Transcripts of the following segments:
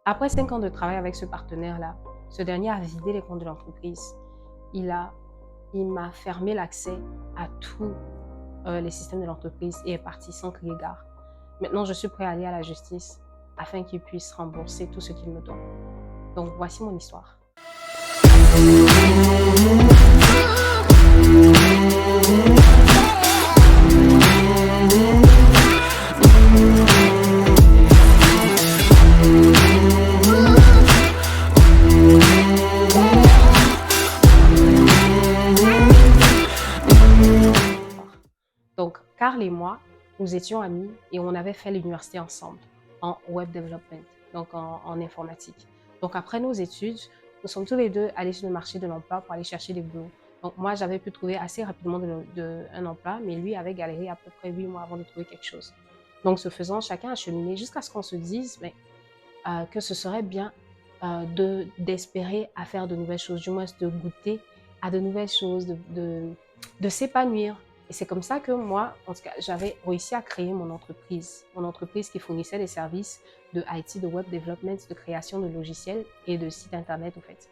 Après 5 ans de travail avec ce partenaire-là, ce dernier a vidé les comptes de l'entreprise. Il a il m'a fermé l'accès à tous, les systèmes de l'entreprise et est parti sans crier gare. Maintenant, je suis prêt à aller à la justice afin qu'il puisse rembourser tout ce qu'il me doit. Donc voici mon histoire. Donc, Carl et moi, nous étions amis et on avait fait l'université ensemble en web development, donc en informatique. Donc, après nos études, nous sommes tous les deux allés sur le marché de l'emploi pour aller chercher des boulots. Donc, moi, j'avais pu trouver assez rapidement un emploi, mais lui avait galéré à peu près 8 mois avant de trouver quelque chose. Donc, ce faisant, chacun a cheminé jusqu'à ce qu'on se dise que ce serait bien d'espérer à faire de nouvelles choses, du moins de goûter à de nouvelles choses, de s'épanouir. Et c'est comme ça que moi, en tout cas, j'avais réussi à créer mon entreprise qui fournissait des services de IT, de web development, de création de logiciels et de sites internet, au fait.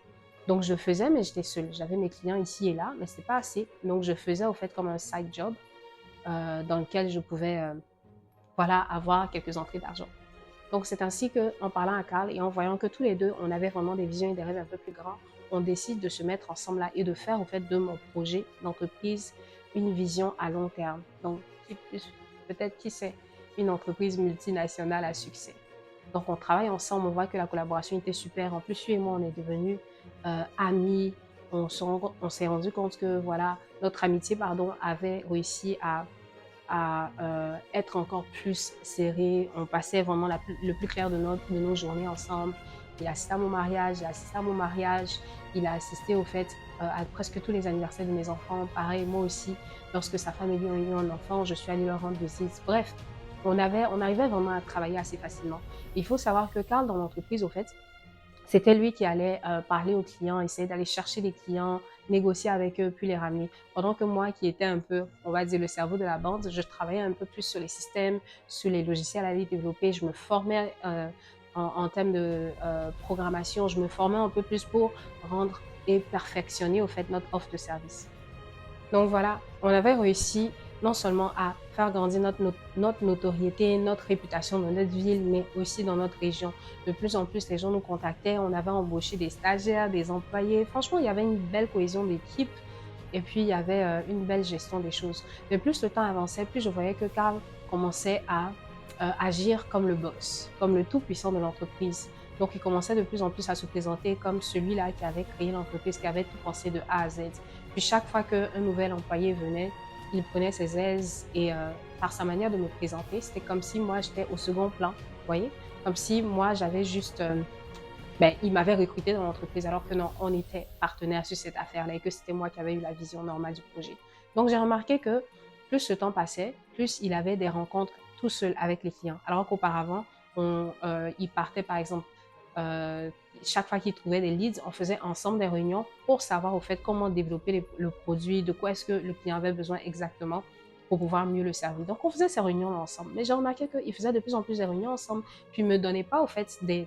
Donc, je faisais, mais j'étais seule. J'avais mes clients ici et là, mais ce n'était pas assez. Donc, je faisais, au fait, comme un side job dans lequel je pouvais voilà, avoir quelques entrées d'argent. Donc, c'est ainsi qu'en parlant à Carl et en voyant que tous les deux, on avait vraiment des visions et des rêves un peu plus grands, on décide de se mettre ensemble là et de faire, au fait, de mon projet d'entreprise une vision à long terme. Donc, peut-être, qui sait, une entreprise multinationale à succès. Donc, on travaille ensemble, on voit que la collaboration était super. En plus, lui et moi, on est devenus amis. On s'est rendu compte que, voilà, notre amitié, pardon, avait réussi à être encore plus serré. On passait vraiment le plus clair de nos journées ensemble. Il a assisté à mon mariage, j'ai assisté à mon mariage. Il a assisté au fait à presque tous les anniversaires de mes enfants. Pareil, moi aussi, lorsque sa femme et lui ont eu un enfant, je suis allée leur rendre visite. Bref, on arrivait vraiment à travailler assez facilement. Il faut savoir que Carl, dans l'entreprise, au fait, c'était lui qui allait parler aux clients, essayer d'aller chercher les clients, négocier avec eux, puis les ramener. Pendant que moi, qui étais un peu, on va dire, le cerveau de la bande, je travaillais un peu plus sur les systèmes, sur les logiciels à aller développer. Je me formais en termes de programmation, je me formais un peu plus pour rendre et perfectionner au fait notre offre de service. Donc voilà, on avait réussi non seulement à faire grandir notre notoriété, notre réputation dans notre ville, mais aussi dans notre région. De plus en plus, les gens nous contactaient, on avait embauché des stagiaires, des employés. Franchement, il y avait une belle cohésion d'équipe et puis il y avait une belle gestion des choses. Mais plus le temps avançait, plus je voyais que Carl commençait à agir comme le boss, comme le tout-puissant de l'entreprise. Donc, il commençait de plus en plus à se présenter comme celui-là qui avait créé l'entreprise, qui avait tout pensé de A à Z. Puis chaque fois qu'un nouvel employé venait, il prenait ses aises et par sa manière de me présenter, c'était comme si moi j'étais au second plan, vous voyez? Comme si moi j'avais juste, il m'avait recruté dans l'entreprise alors que non, on était partenaires sur cette affaire-là et que c'était moi qui avais eu la vision normale du projet. Donc j'ai remarqué que plus le temps passait, plus il avait des rencontres tout seul avec les clients. Alors qu'auparavant, il partait par exemple euh, chaque fois qu'il trouvait des leads, on faisait ensemble des réunions pour savoir au fait comment développer le produit, de quoi est-ce que le client avait besoin exactement pour pouvoir mieux le servir. Donc, on faisait ces réunions ensemble. Mais j'ai remarqué qu'il faisait de plus en plus de réunions ensemble, puis il ne me donnait pas au fait des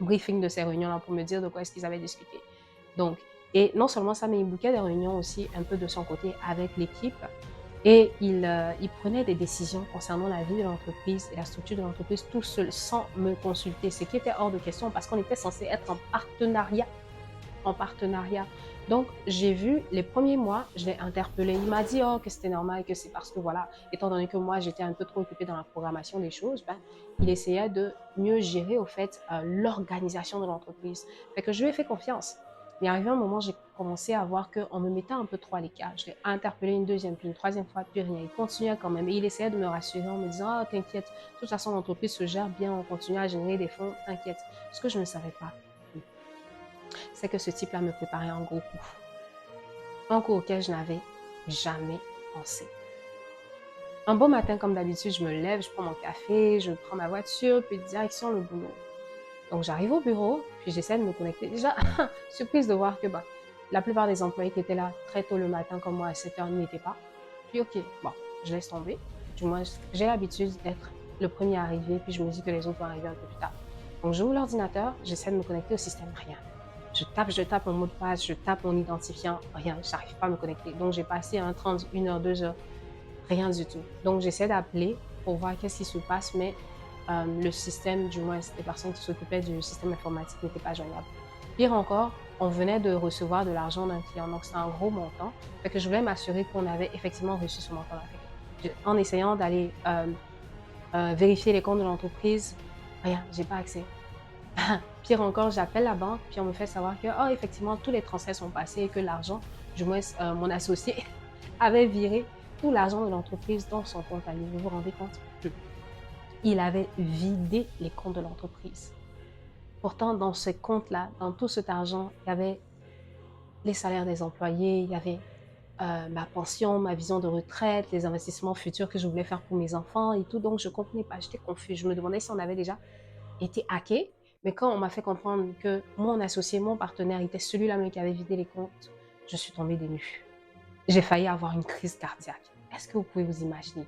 briefings de ces réunions-là pour me dire de quoi est-ce qu'ils avaient discuté. Donc, et non seulement ça, mais il bouquait des réunions aussi un peu de son côté avec l'équipe et il prenait des décisions concernant la vie de l'entreprise et la structure de l'entreprise tout seul, sans me consulter, ce qui était hors de question parce qu'on était censé être en partenariat. Donc, j'ai vu les premiers mois, je l'ai interpellé. Il m'a dit que c'était normal, que c'est parce que voilà, étant donné que moi j'étais un peu trop occupée dans la programmation des choses, il essayait de mieux gérer au fait l'organisation de l'entreprise. Fait que je lui ai fait confiance. Mais arrivé un moment, j'ai commencé à voir qu'on me mettait un peu trop à l'écart. Je l'ai interpellé une deuxième, puis une troisième fois, puis rien. Il continuait quand même. Et il essayait de me rassurer en me disant, ah, t'inquiète, de toute façon, l'entreprise se gère bien, on continue à générer des fonds, t'inquiète. Ce que je ne savais pas, c'est que ce type-là me préparait un gros coup. Un coup auquel je n'avais jamais pensé. Un beau matin, comme d'habitude, je me lève, je prends mon café, je prends ma voiture, puis direction le boulot. Donc, j'arrive au bureau, puis j'essaie de me connecter. Déjà, surprise de voir que la plupart des employés qui étaient là très tôt le matin, comme moi, à 7 heures, n'y étaient pas. Puis, ok, bon, je laisse tomber. Du moins, j'ai l'habitude d'être le premier à arriver, puis je me dis que les autres vont arriver un peu plus tard. Donc, j'ouvre l'ordinateur, j'essaie de me connecter au système, rien. Je tape mon mot de passe, je tape mon identifiant, rien, j'arrive pas à me connecter. Donc, j'ai passé 30, 1 heure, 2 heures, rien du tout. Donc, j'essaie d'appeler pour voir qu'est-ce qui se passe, mais le système, du moins, les personnes qui s'occupaient du système informatique n'étaient pas joignables. Pire encore, on venait de recevoir de l'argent d'un client, donc c'est un gros montant. Fait que je voulais m'assurer qu'on avait effectivement reçu ce montant-là. En essayant d'aller vérifier les comptes de l'entreprise, rien, j'ai pas accès. Pire encore, j'appelle la banque, puis on me fait savoir que, oh, effectivement, tous les transferts sont passés et que l'argent, du moins, mon associé avait viré tout l'argent de l'entreprise dans son compte à lui. Vous vous rendez compte? Il avait vidé les comptes de l'entreprise. Pourtant, dans ce compte-là, dans tout cet argent, il y avait les salaires des employés, il y avait ma pension, ma vision de retraite, les investissements futurs que je voulais faire pour mes enfants et tout. Donc, je ne comprenais pas, j'étais confuse. Je me demandais si on avait déjà été hacké. Mais quand on m'a fait comprendre que mon associé, mon partenaire était celui-là même qui avait vidé les comptes, je suis tombée des nues. J'ai failli avoir une crise cardiaque. Est-ce que vous pouvez vous imaginer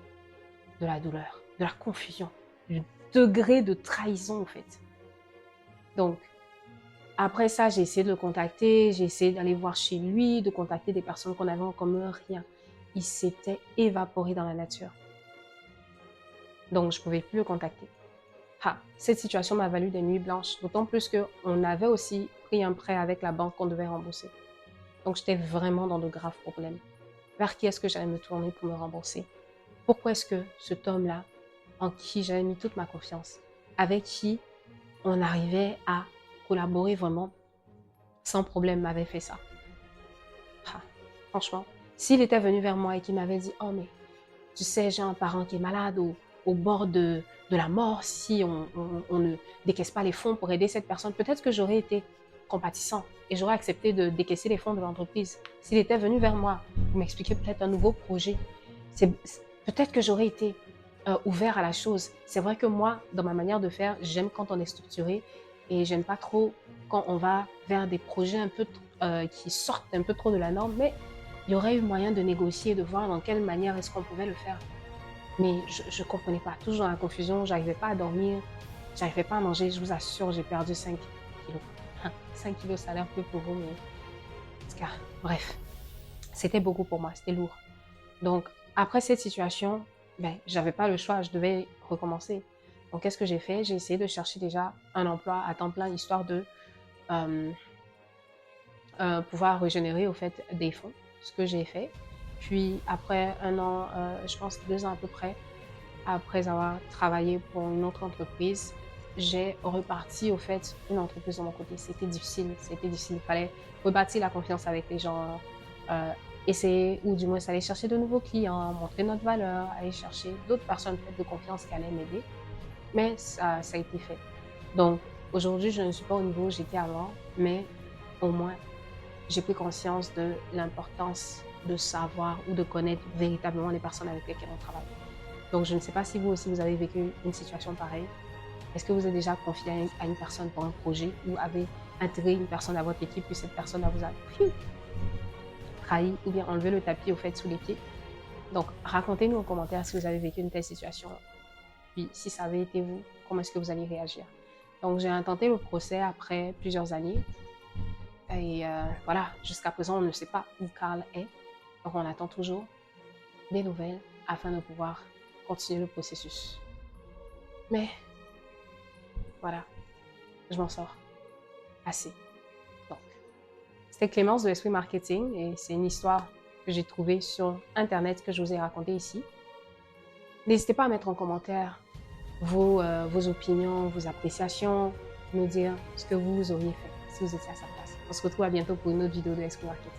de la douleur, de la confusion, du degré de trahison en fait? Donc, après ça, j'ai essayé de le contacter, j'ai essayé d'aller voir chez lui, de contacter des personnes qu'on avait en commun, rien. Il s'était évaporé dans la nature. Donc, je ne pouvais plus le contacter. Cette situation m'a valu des nuits blanches, d'autant plus qu'on avait aussi pris un prêt avec la banque qu'on devait rembourser. Donc, j'étais vraiment dans de graves problèmes. Vers qui est-ce que j'allais me tourner pour me rembourser? Pourquoi est-ce que cet homme-là, en qui j'avais mis toute ma confiance, avec qui on arrivait à collaborer vraiment sans problème, m'avait fait ça? Franchement, s'il était venu vers moi et qu'il m'avait dit « Oh, mais tu sais, j'ai un parent qui est malade au bord de la mort, si on ne décaisse pas les fonds pour aider cette personne », peut-être que j'aurais été compatissant et j'aurais accepté de décaisser les fonds de l'entreprise. S'il était venu vers moi pour m'expliquer peut-être un nouveau projet, peut-être que j'aurais été ouvert à la chose. C'est vrai que moi, dans ma manière de faire, j'aime quand on est structuré et j'aime pas trop quand on va vers des projets un peu qui sortent un peu trop de la norme, mais il y aurait eu moyen de négocier, de voir dans quelle manière est-ce qu'on pouvait le faire. Mais je ne comprenais pas. Toujours dans la confusion, j'arrivais pas à dormir, j'arrivais pas à manger. Je vous assure, j'ai perdu 5 kilos. 5 kilos, ça a l'air peu pour vous, mais en tout cas, bref. C'était beaucoup pour moi, c'était lourd. Donc, après cette situation, j'avais pas le choix, je devais recommencer. Donc, qu'est-ce que j'ai fait? J'ai essayé de chercher déjà un emploi à temps plein, histoire de euh, pouvoir régénérer au fait des fonds, ce que j'ai fait. Puis après 1 an, je pense 2 ans à peu près, après avoir travaillé pour une autre entreprise, j'ai reparti au fait une entreprise de mon côté. C'était difficile, il fallait rebâtir la confiance avec les gens, euh, essayer ou du moins aller chercher de nouveaux clients, montrer notre valeur, aller chercher d'autres personnes peut-être de confiance qui allaient m'aider. Mais ça a été fait. Donc aujourd'hui, je ne suis pas au niveau où j'étais avant, mais au moins j'ai pris conscience de l'importance de savoir ou de connaître véritablement les personnes avec lesquelles on travaille. Donc, je ne sais pas si vous aussi, vous avez vécu une situation pareille. Est-ce que vous êtes déjà confié à une personne pour un projet ou avez intégré une personne à votre équipe puis cette personne vous a trahi ou bien enlevé le tapis au fait sous les pieds? Donc, racontez-nous en commentaire si vous avez vécu une telle situation. Puis, si ça avait été vous, comment est-ce que vous allez réagir? Donc, j'ai intenté le procès après plusieurs années. Et voilà, jusqu'à présent, on ne sait pas où Karl est. Donc, on attend toujours des nouvelles afin de pouvoir continuer le processus. Mais voilà, je m'en sors assez. Donc, c'était Clémence de Esprit Marketing et c'est une histoire que j'ai trouvée sur Internet que je vous ai racontée ici. N'hésitez pas à mettre en commentaire vos opinions, vos appréciations, me dire ce que vous auriez fait si vous étiez à sa place. On se retrouve à bientôt pour une autre vidéo de Esprit Marketing.